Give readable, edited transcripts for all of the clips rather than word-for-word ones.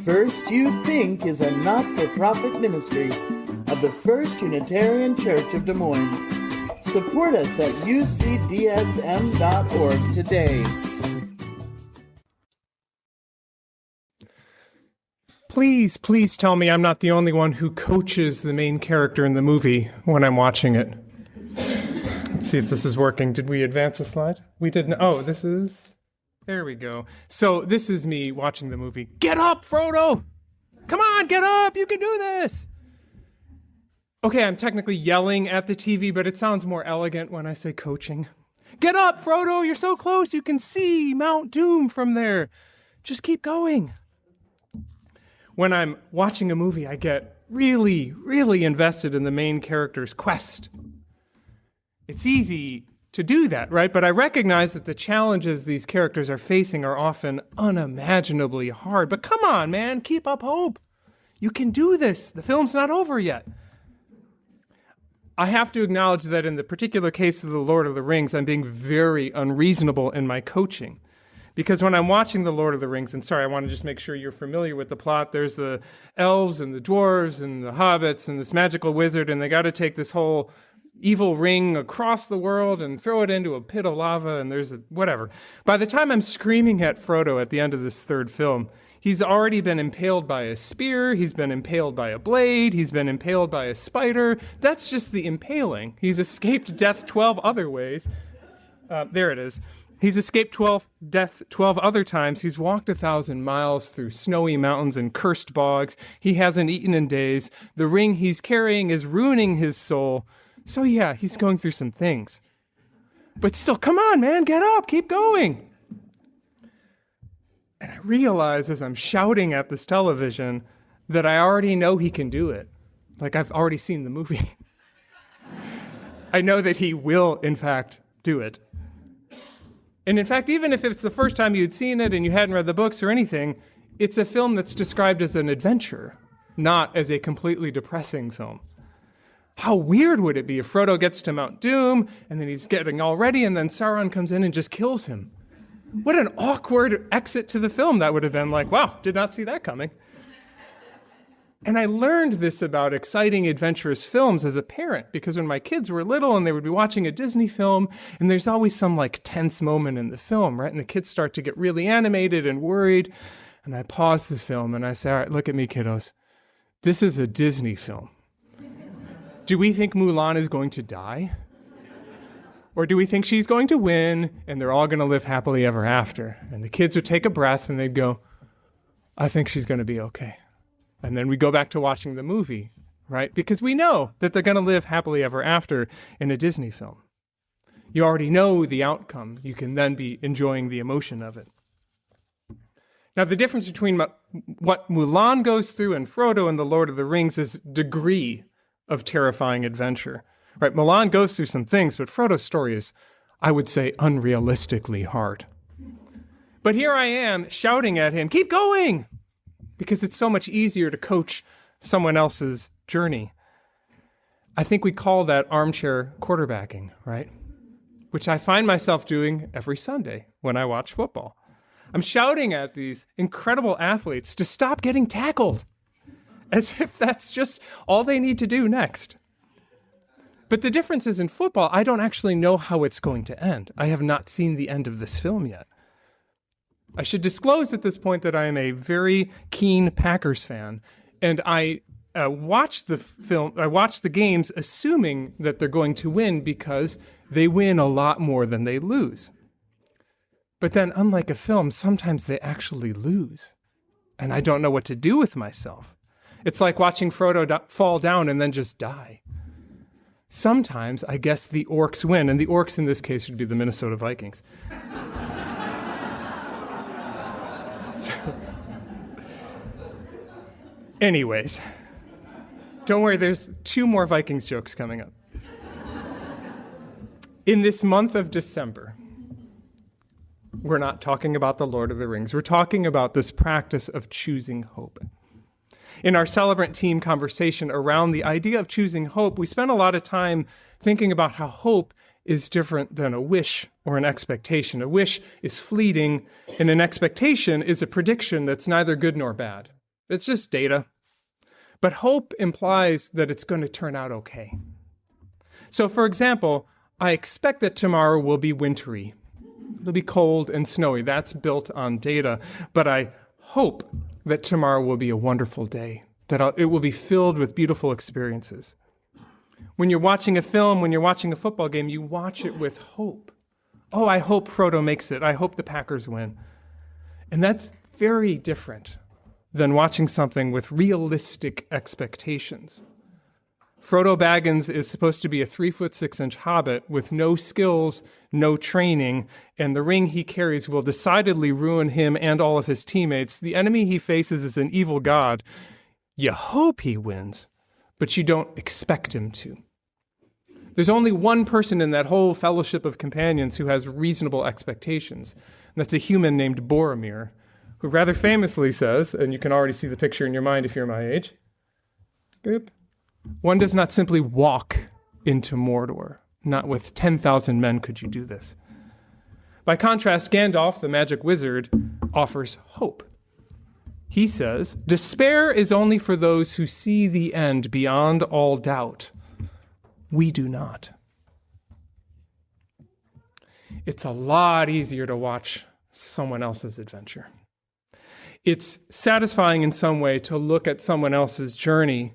First You Think is a not-for-profit ministry of the First Unitarian Church of Des Moines. Support us at ucdsm.org today. Please tell me I'm not the only one who coaches the main character in the movie when I'm watching it. Let's see if this is working. Did we advance a slide? We didn't. Oh, this is... There we go. So this is me watching the movie. Get up, Frodo! Come on, get up! You can do this! Okay, I'm technically yelling at the TV, but it sounds more elegant when I say coaching. Get up, Frodo! You're so close, you can see Mount Doom from there. Just keep going. When I'm watching a movie, I get really invested in the main character's quest. It's easy to do that, right? But I recognize that the challenges these characters are facing are often unimaginably hard. But come on, man, keep up hope. You can do this. The film's not over yet. I have to acknowledge that in the particular case of The Lord of the Rings, I'm being very unreasonable in my coaching. Because when I'm watching The Lord of the Rings, and sorry, I want to just make sure you're familiar with the plot, there's the elves and the dwarves and the hobbits and this magical wizard, and they got to take this whole evil ring across the world and throw it into a pit of lava, and there's whatever. By the time I'm screaming at Frodo at the end of this third film, he's already been impaled by a spear, he's been impaled by a blade, he's been impaled by a spider. That's just the impaling. He's escaped death 12 other ways. There it is. He's escaped death 12 other times. He's walked 1,000 miles through snowy mountains and cursed bogs. He hasn't eaten in days. The ring he's carrying is ruining his soul. So yeah, he's going through some things. But still, come on, man, get up, keep going. And I realize as I'm shouting at this television that I already know he can do it. Like I've already seen the movie. I know that he will, in fact, do it. And in fact, even if it's the first time you'd seen it and you hadn't read the books or anything, it's a film that's described as an adventure, not as a completely depressing film. How weird would it be if Frodo gets to Mount Doom, and then he's getting all ready, and then Sauron comes in and just kills him? What an awkward exit to the film that would have been like, wow, did not see that coming. And I learned this about exciting, adventurous films as a parent, because when my kids were little and they would be watching a Disney film, and there's always some like tense moment in the film, right? And the kids start to get really animated and worried, and I pause the film and I say, all right, look at me, kiddos. This is a Disney film. Do we think Mulan is going to die? Or do we think she's going to win and they're all going to live happily ever after? And the kids would take a breath and they'd go, I think she's going to be okay. And then we go back to watching the movie, right? Because we know that they're going to live happily ever after in a Disney film. You already know the outcome. You can then be enjoying the emotion of it. Now, the difference between what Mulan goes through and Frodo in The Lord of the Rings is degree of terrifying adventure, right? Mulan goes through some things, but Frodo's story is, I would say, unrealistically hard. But here I am shouting at him, keep going, because it's so much easier to coach someone else's journey. I think we call that armchair quarterbacking, right? Which I find myself doing every Sunday when I watch football. I'm shouting at these incredible athletes to stop getting tackled, as if that's just all they need to do next. But the difference is in football, I don't actually know how it's going to end. I have not seen the end of this film yet. I should disclose at this point that I am a very keen Packers fan, and I watch the games assuming that they're going to win because they win a lot more than they lose. But then, unlike a film, sometimes they actually lose, and I don't know what to do with myself. It's like watching Frodo fall down and then just die. Sometimes, I guess, the orcs win, and the orcs in this case would be the Minnesota Vikings. Anyways, don't worry, there's 2 more Vikings jokes coming up. In this month of December, we're not talking about the Lord of the Rings. We're talking about this practice of choosing hope. In our celebrant team conversation around the idea of choosing hope, we spent a lot of time thinking about how hope is different than a wish or an expectation. A wish is fleeting, and an expectation is a prediction that's neither good nor bad. It's just data. But hope implies that it's going to turn out okay. So, for example, I expect that tomorrow will be wintry. It'll be cold and snowy. That's built on data. But I hope that tomorrow will be a wonderful day, that it will be filled with beautiful experiences. When you're watching a film, when you're watching a football game, you watch it with hope. Oh, I hope Frodo makes it. I hope the Packers win. And that's very different than watching something with realistic expectations. Frodo Baggins is supposed to be a 3'6" hobbit with no skills, no training, and the ring he carries will decidedly ruin him and all of his teammates. The enemy he faces is an evil god. You hope he wins, but you don't expect him to. There's only one person in that whole fellowship of companions who has reasonable expectations, and that's a human named Boromir, who rather famously says, and you can already see the picture in your mind if you're my age, boop, one does not simply walk into Mordor. Not with 10,000 men could you do this. By contrast, Gandalf, the magic wizard, offers hope. He says, despair is only for those who see the end beyond all doubt. We do not. It's a lot easier to watch someone else's adventure. It's satisfying in some way to look at someone else's journey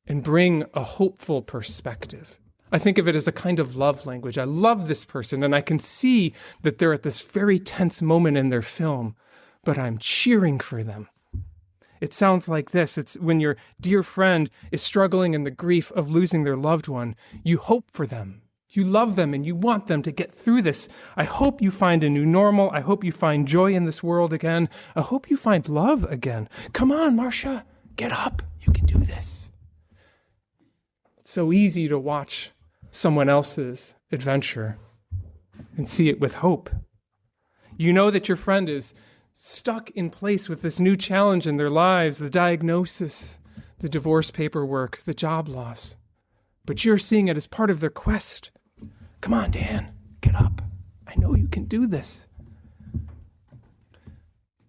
and bring a hopeful perspective. I think of it as a kind of love language. I love this person, and I can see that they're at this very tense moment in their film, but I'm cheering for them. It sounds like this. It's when your dear friend is struggling in the grief of losing their loved one. You hope for them. You love them, and you want them to get through this. I hope you find a new normal. I hope you find joy in this world again. I hope you find love again. Come on, Marcia, get up. You can do this. It's so easy to watch someone else's adventure and see it with hope. You know that your friend is stuck in place with this new challenge in their lives, the diagnosis, the divorce paperwork, the job loss. But you're seeing it as part of their quest. Come on, Dan, get up. I know you can do this.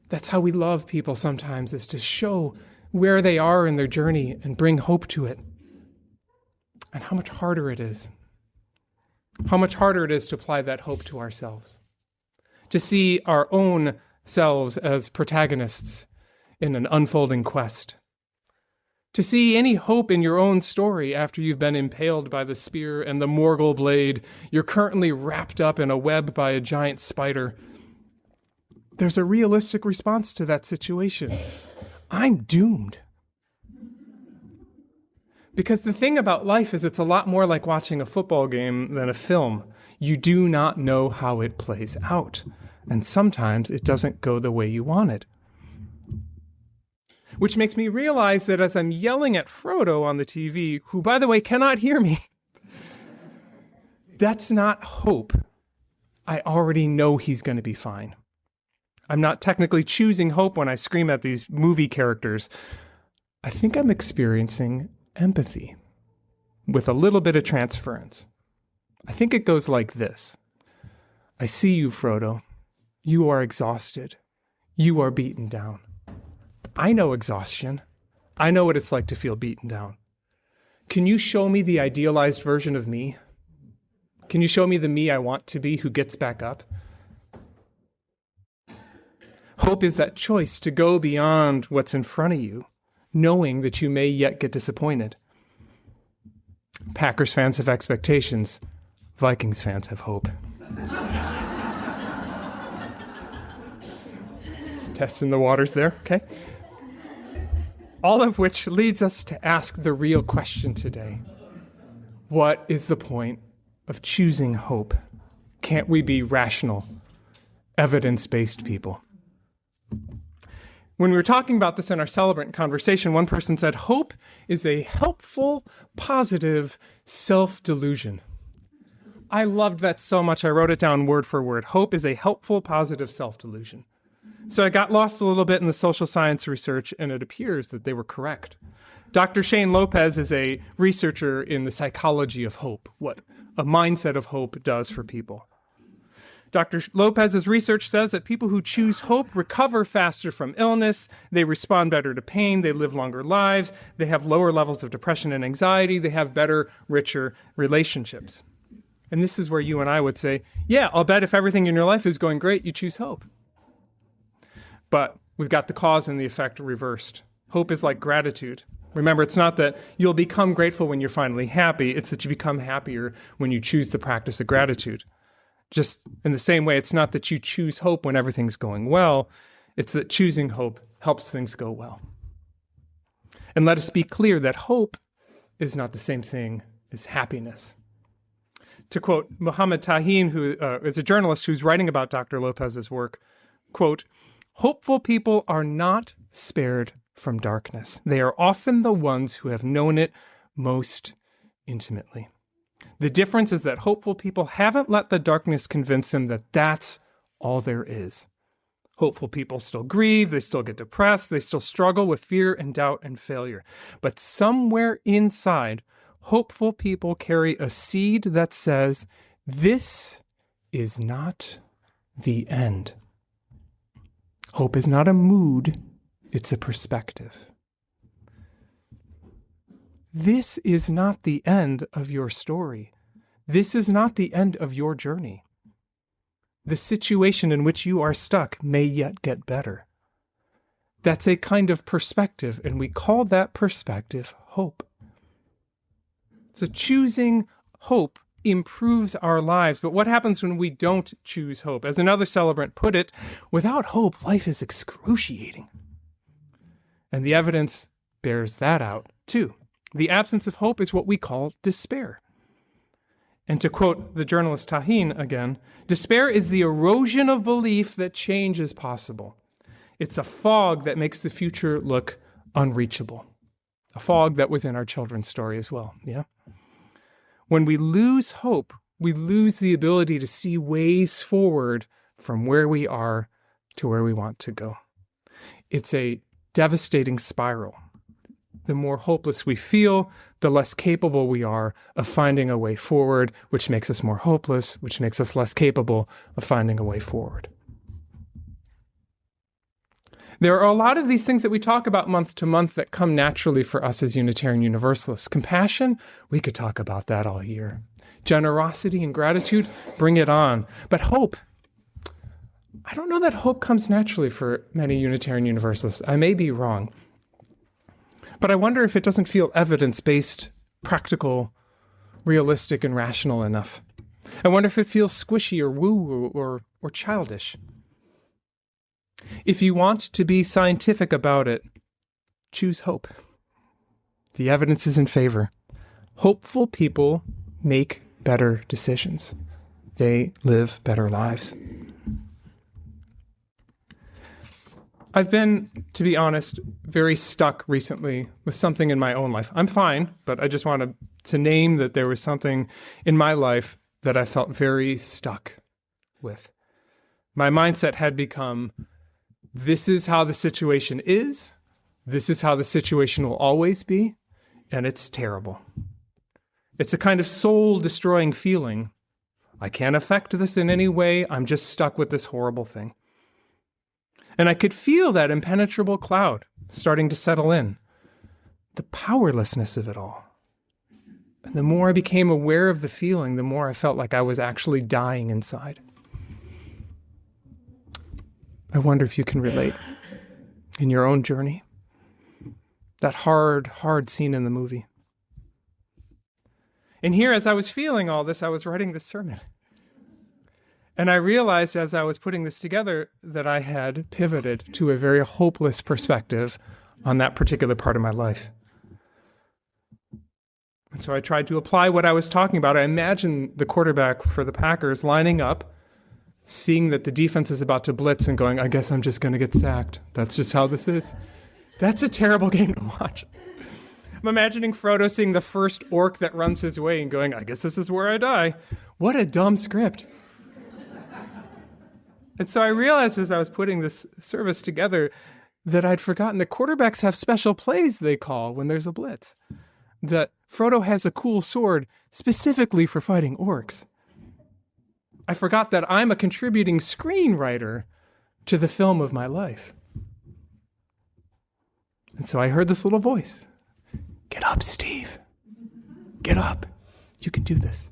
That's how we love people sometimes, is to show where they are in their journey and bring hope to it. And how much harder it is. How much harder it is to apply that hope to ourselves. To see our own selves as protagonists in an unfolding quest. To see any hope in your own story after you've been impaled by the spear and the Morgul blade. You're currently wrapped up in a web by a giant spider. There's a realistic response to that situation. I'm doomed. Because the thing about life is it's a lot more like watching a football game than a film. You do not know how it plays out. And sometimes it doesn't go the way you want it. Which makes me realize that as I'm yelling at Frodo on the TV, who, by the way, cannot hear me, that's not hope. I already know he's going to be fine. I'm not technically choosing hope when I scream at these movie characters. I think I'm experiencing empathy with a little bit of transference. I think it goes like this. I see you, Frodo. You are exhausted. You are beaten down. I know exhaustion. I know what it's like to feel beaten down. Can you show me the idealized version of me? Can you show me the me I want to be who gets back up? Hope is that choice to go beyond what's in front of you, knowing that you may yet get disappointed. Packers fans have expectations. Vikings fans have hope. Just testing the waters there, okay? All of which leads us to ask the real question today. What is the point of choosing hope? Can't we be rational, evidence-based people? When we were talking about this in our celebrant conversation, one person said, hope is a helpful, positive self-delusion. I loved that so much, I wrote it down word for word. Hope is a helpful, positive self-delusion. So I got lost a little bit in the social science research, and it appears that they were correct. Dr. Shane Lopez is a researcher in the psychology of hope, what a mindset of hope does for people. Dr. Lopez's research says that people who choose hope recover faster from illness, they respond better to pain, they live longer lives, they have lower levels of depression and anxiety, they have better, richer relationships. And this is where you and I would say, yeah, I'll bet if everything in your life is going great, you choose hope. But we've got the cause and the effect reversed. Hope is like gratitude. Remember, it's not that you'll become grateful when you're finally happy, it's that you become happier when you choose the practice of gratitude. Just in the same way, it's not that you choose hope when everything's going well, it's that choosing hope helps things go well. And let us be clear that hope is not the same thing as happiness. To quote Muhammad Tahin, who is a journalist who's writing about Dr. Lopez's work, quote, "Hopeful people are not spared from darkness. They are often the ones who have known it most intimately. The difference is that hopeful people haven't let the darkness convince them that that's all there is. Hopeful people still grieve, they still get depressed, they still struggle with fear and doubt and failure. But somewhere inside, hopeful people carry a seed that says, this is not the end. Hope is not a mood, it's a perspective. This is not the end of your story. This is not the end of your journey. The situation in which you are stuck may yet get better. That's a kind of perspective, and we call that perspective hope. So choosing hope improves our lives, but what happens when we don't choose hope? As another celebrant put it, without hope, life is excruciating. And the evidence bears that out, too. The absence of hope is what we call despair. And to quote the journalist Tahin again, despair is the erosion of belief that change is possible. It's a fog that makes the future look unreachable. A fog that was in our children's story as well, yeah? When we lose hope, we lose the ability to see ways forward from where we are to where we want to go. It's a devastating spiral. The more hopeless we feel, the less capable we are of finding a way forward, which makes us more hopeless, which makes us less capable of finding a way forward. There are a lot of these things that we talk about month to month that come naturally for us as Unitarian Universalists. Compassion, we could talk about that all year. Generosity and gratitude, bring it on. But hope, I don't know that hope comes naturally for many Unitarian Universalists. I may be wrong. But I wonder if it doesn't feel evidence-based, practical, realistic, and rational enough. I wonder if it feels squishy or woo or childish. If you want to be scientific about it, choose hope. The evidence is in favor. Hopeful people make better decisions. They live better lives. I've been, to be honest, very stuck recently with something in my own life. I'm fine, but I just wanted to name that there was something in my life that I felt very stuck with. My mindset had become, this is how the situation is, this is how the situation will always be, and it's terrible. It's a kind of soul-destroying feeling. I can't affect this in any way, I'm just stuck with this horrible thing. And I could feel that impenetrable cloud starting to settle in, the powerlessness of it all. And the more I became aware of the feeling, the more I felt like I was actually dying inside. I wonder if you can relate in your own journey. That hard scene in the movie. And here, as I was feeling all this, I was writing this sermon. And I realized as I was putting this together that I had pivoted to a very hopeless perspective on that particular part of my life. And so I tried to apply what I was talking about. I imagined the quarterback for the Packers lining up, seeing that the defense is about to blitz and going, I guess I'm just going to get sacked. That's just how this is. That's a terrible game to watch. I'm imagining Frodo seeing the first orc that runs his way and going, I guess this is where I die. What a dumb script. And so I realized as I was putting this service together that I'd forgotten that quarterbacks have special plays they call when there's a blitz. That Frodo has a cool sword specifically for fighting orcs. I forgot that I'm a contributing screenwriter to the film of my life. And so I heard this little voice. Get up, Steve. Get up. You can do this.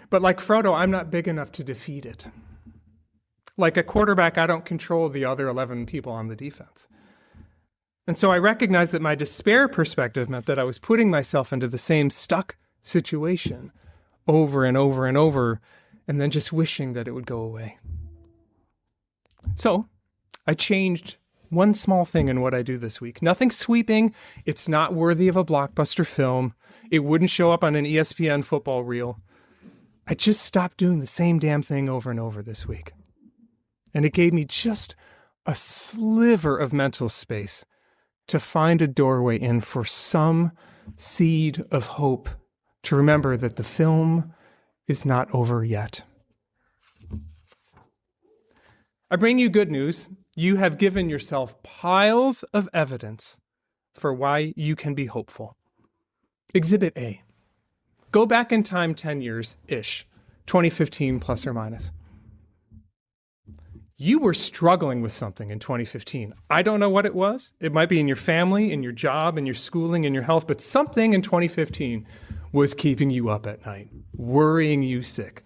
But like Frodo, I'm not big enough to defeat it. Like a quarterback, I don't control the other 11 people on the defense. And so I recognized that my despair perspective meant that I was putting myself into the same stuck situation over and over and over, and then just wishing that it would go away. So I changed one small thing in what I do this week. Nothing sweeping. It's not worthy of a blockbuster film. It wouldn't show up on an ESPN football reel. I just stopped doing the same damn thing over and over this week. And it gave me just a sliver of mental space to find a doorway in for some seed of hope, to remember that the film is not over yet. I bring you good news. You have given yourself piles of evidence for why you can be hopeful. Exhibit A. Go back in time 10 years-ish, 2015 plus or minus. You were struggling with something in 2015. I don't know what it was. It might be in your family, in your job, in your schooling, in your health, but something in 2015 was keeping you up at night, worrying you sick.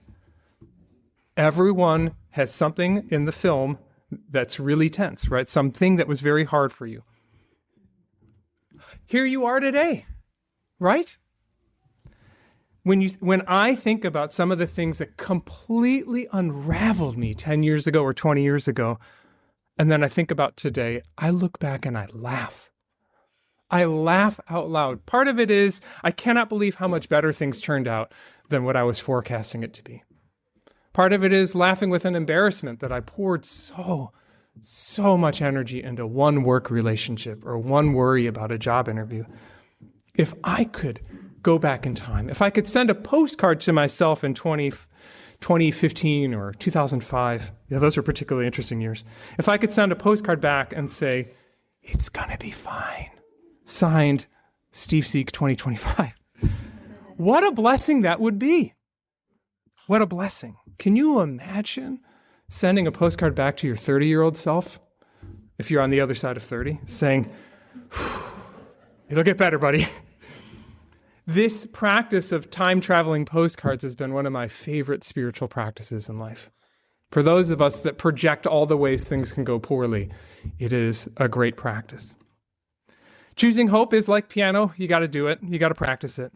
Everyone has something in the film that's really tense, right? Something that was very hard for you. Here you are today, right? When I think about some of the things that completely unraveled me 10 years ago or 20 years ago, and then I think about today, I look back and I laugh. I laugh out loud. Part of it is I cannot believe how much better things turned out than what I was forecasting it to be. Part of it is laughing with an embarrassment that I poured so much energy into one work relationship or one worry about a job interview. If I could go back in time, if I could send a postcard to myself in 2015 or 2005, those were particularly interesting years. If I could send a postcard back and say, it's gonna be fine. Signed, Steve Sieck, 2025. What a blessing that would be. What a blessing. Can you imagine sending a postcard back to your 30-year-old self, if you're on the other side of 30, saying, it'll get better, buddy. This practice of time-traveling postcards has been one of my favorite spiritual practices in life. For those of us that project all the ways things can go poorly, it is a great practice. Choosing hope is like piano. You got to do it. You got to practice it.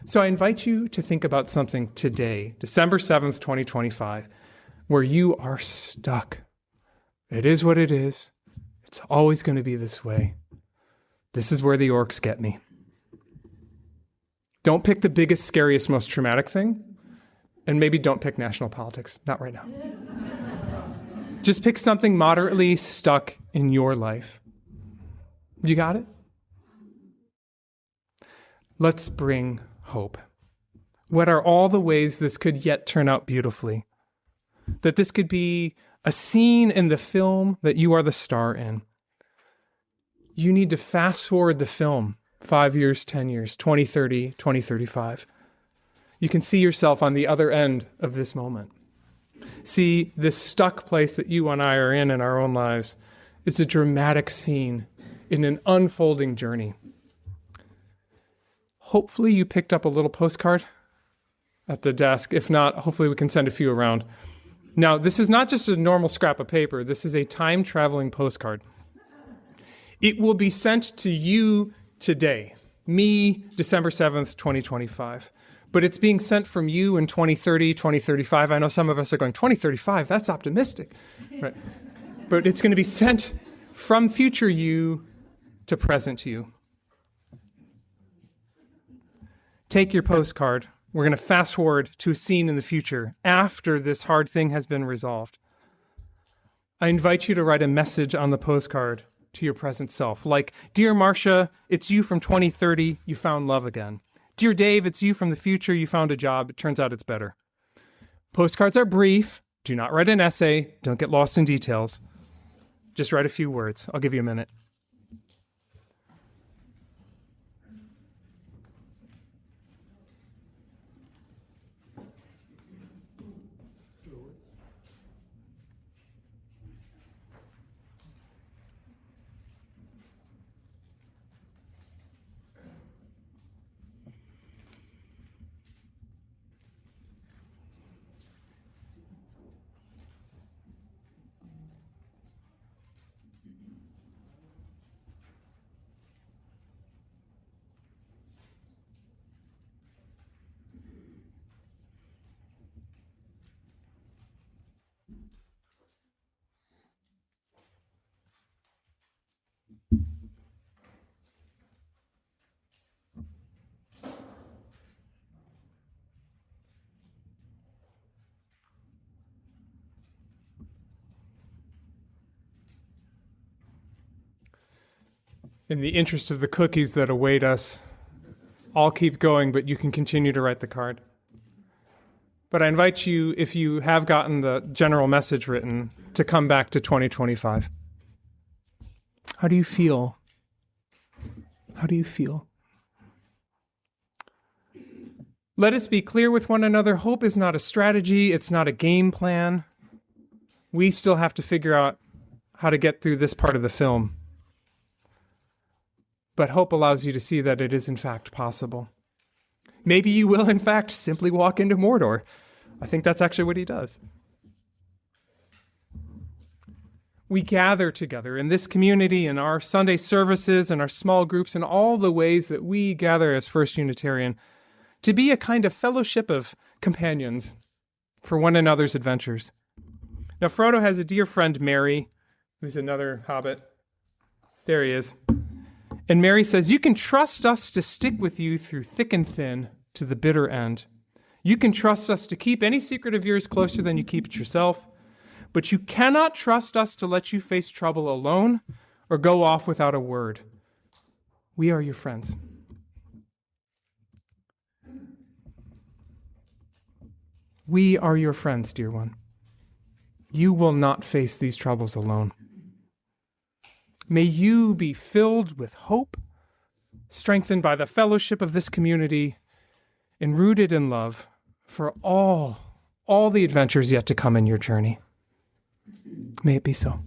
So I invite you to think about something today, December 7th, 2025, where you are stuck. It is what it is. It's always going to be this way. This is where the orcs get me. Don't pick the biggest, scariest, most traumatic thing, and maybe don't pick national politics. Not right now. Just pick something moderately stuck in your life. You got it? Let's bring hope. What are all the ways this could yet turn out beautifully? That this could be a scene in the film that you are the star in. You need to fast forward the film 5 years, 10 years, 2030, 2035. You can see yourself on the other end of this moment. See, this stuck place that you and I are in our own lives is a dramatic scene in an unfolding journey. Hopefully you picked up a little postcard at the desk. If not, hopefully we can send a few around. Now, this is not just a normal scrap of paper. This is a time-traveling postcard. It will be sent to you today, me, December 7th, 2025. But it's being sent from you in 2030, 2035. I know some of us are going, 2035, that's optimistic. Right? But it's going to be sent from future you to present you. Take your postcard. We're going to fast forward to a scene in the future after this hard thing has been resolved. I invite you to write a message on the postcard to your present self, like, Dear Marcia, it's you from 2030, you found love again. Dear Dave, it's you from the future, you found a job, it turns out it's better. Postcards are brief. Do not write an essay. Don't get lost in details. Just write a few words. I'll give you a minute. In the interest of the cookies that await us, I'll keep going, but you can continue to write the card. But I invite you, if you have gotten the general message written, to come back to 2025. How do you feel? How do you feel? Let us be clear with one another. Hope is not a strategy. It's not a game plan. We still have to figure out how to get through this part of the film. But hope allows you to see that it is in fact possible. Maybe you will in fact simply walk into Mordor. I think that's actually what he does. We gather together in this community, in our Sunday services, in our small groups, in all the ways that we gather as First Unitarian to be a kind of fellowship of companions for one another's adventures. Now, Frodo has a dear friend, Mary, who's another hobbit. There he is. And Mary says, "You can trust us to stick with you through thick and thin to the bitter end. You can trust us to keep any secret of yours closer than you keep it yourself, but you cannot trust us to let you face trouble alone or go off without a word. We are your friends." We are your friends, dear one. You will not face these troubles alone. May you be filled with hope, strengthened by the fellowship of this community, and rooted in love for all the adventures yet to come in your journey. May it be so.